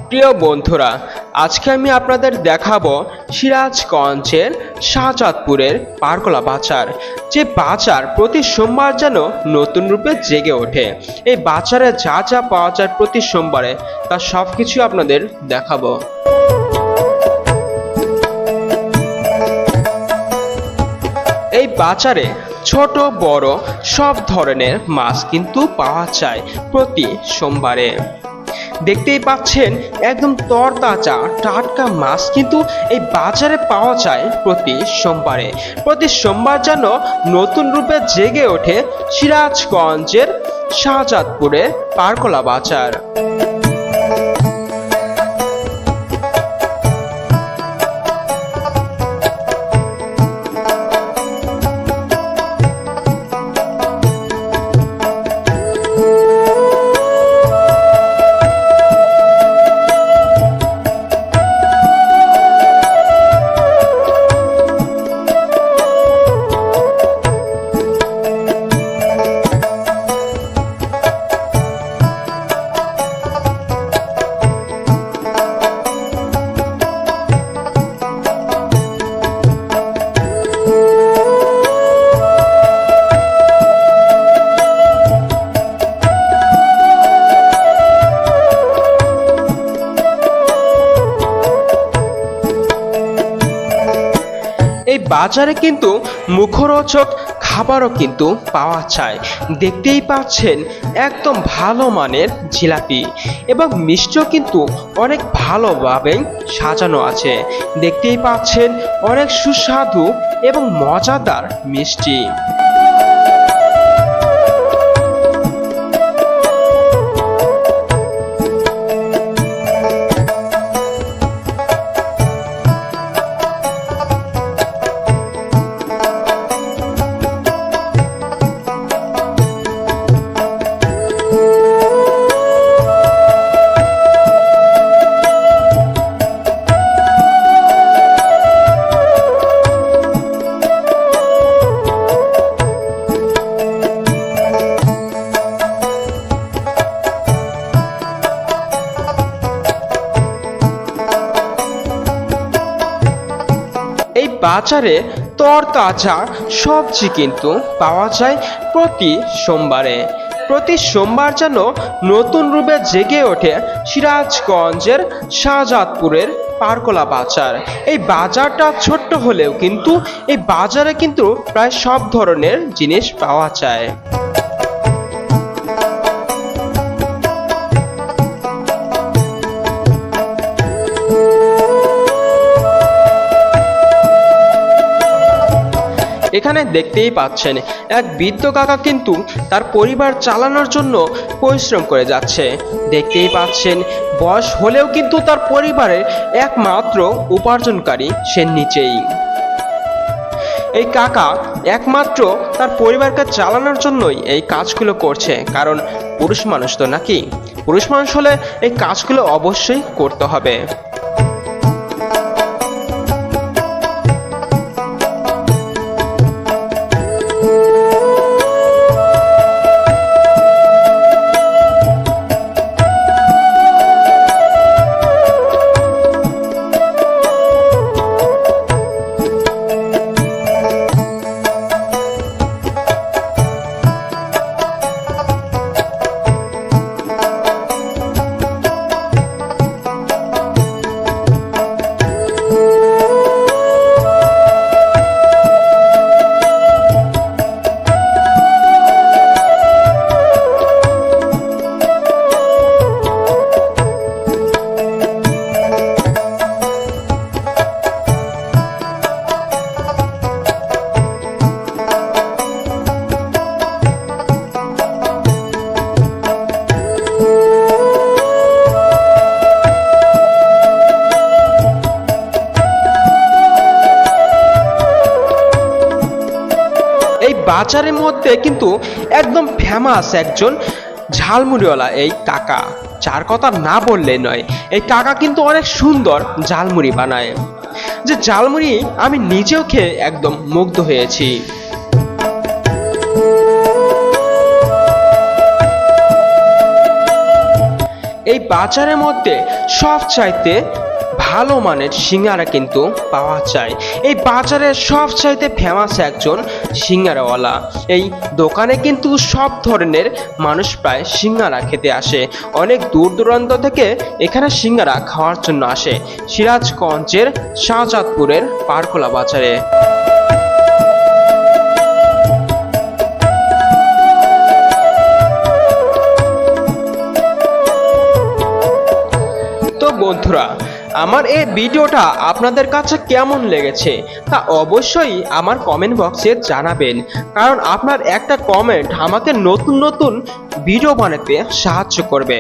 প্রিয় বন্ধুরা, আজকে আমি আপনাদের দেখাবো সিরাজগঞ্জের শাহজাদপুরের পারকোলা বাজার। যে বাজার প্রতি সোমবার যেন নতুন রূপে জেগে ওঠে। এই বাজারে যা যা পাওয়া যায় প্রতি সোমবারে তার সবকিছু আপনাদের দেখাবো। এই বাজারে ছোট বড় সব ধরনের মাছ কিন্তু পাওয়া যায় প্রতি সোমবারে। দেখতেই পাচ্ছেন একদম তরতাজা টাটকা মাছ কিন্তু এই বাজারে পাওয়া যায় প্রতি সোমবারে। প্রতি সোমবার যেন নতুন রূপে জেগে ওঠে সিরাজগঞ্জের শাহজাদপুরের পারকোলা বাজার। এই বাজারে কিন্তু মুখরোচক খাবারও কিন্তু পাওয়া যায়। দেখতেই পাচ্ছেন একদম ভালো মানের জিলাপি এবং মিষ্টিও কিন্তু অনেক ভালোভাবে সাজানো আছে। দেখতেই পাচ্ছেন অনেক সুস্বাদু এবং মজাদার মিষ্টি। এই বাজারে তরতাজা সবজি কিন্তু পাওয়া যায় প্রতি সোমবারে। প্রতি সোমবার যেন নতুন রূপে জেগে ওঠে সিরাজগঞ্জের শাহজাদপুরের পারকোলা বাজার। এই বাজারটা ছোট্ট হলেও কিন্তু এই বাজারে কিন্তু প্রায় সব ধরনের জিনিস পাওয়া যায়। এখানে দেখতেই পাচ্ছেন এক বৃদ্ধ কাকা কিন্তু তার পরিবার চালানোর জন্য পরিশ্রম করে যাচ্ছে। দেখতেই পাচ্ছেন বয়স হলেও কিন্তু তার পরিবারের একমাত্র উপার্জনকারী সে নিজেই। এই কাকা একমাত্র তার পরিবারকে চালানোর জন্যই এই কাজগুলো করছে, কারণ পুরুষ মানুষ তো নাকি, পুরুষ মানুষ হলে এই কাজগুলো অবশ্যই করতে হবে। এই বাজারের মধ্যে কিন্তু একদম ফেমাস একজন ঝালমুড়িওয়ালা এই কাকা, যার কথা না বললে নয়। এই কাকা কিন্তু অনেক সুন্দর ঝালমুড়ি বানায়, যে ঝালমুড়ি আমি নিজেও খেয়ে একদম মুগ্ধ হয়েছি। এই বাজারের মধ্যে সবচাইতে ভালো মানের সিঙ্গারা কিন্তু পাওয়া যায়। এই বাজারের সবচাইতে ফেমাস একজন সিঙ্গারাওয়ালা। এই দোকানে কিন্তু সব ধরনের মানুষ প্রায় সিঙ্গারা খেতে আসে। অনেক দূর দূরান্ত থেকে এখানে সিঙ্গারা খাওয়ার জন্য আসে। সিরাজগঞ্জের শাহজাদপুরের পারকোলা বাজারে। তো বন্ধুরা, আমার এই ভিডিওটা আপনাদের কাছে কেমন লেগেছে তা অবশ্যই আমার কমেন্ট বক্সে জানাবেন, কারণ আপনার একটা কমেন্ট আমাকে নতুন নতুন ভিডিও বানাতে সাহায্য করবে।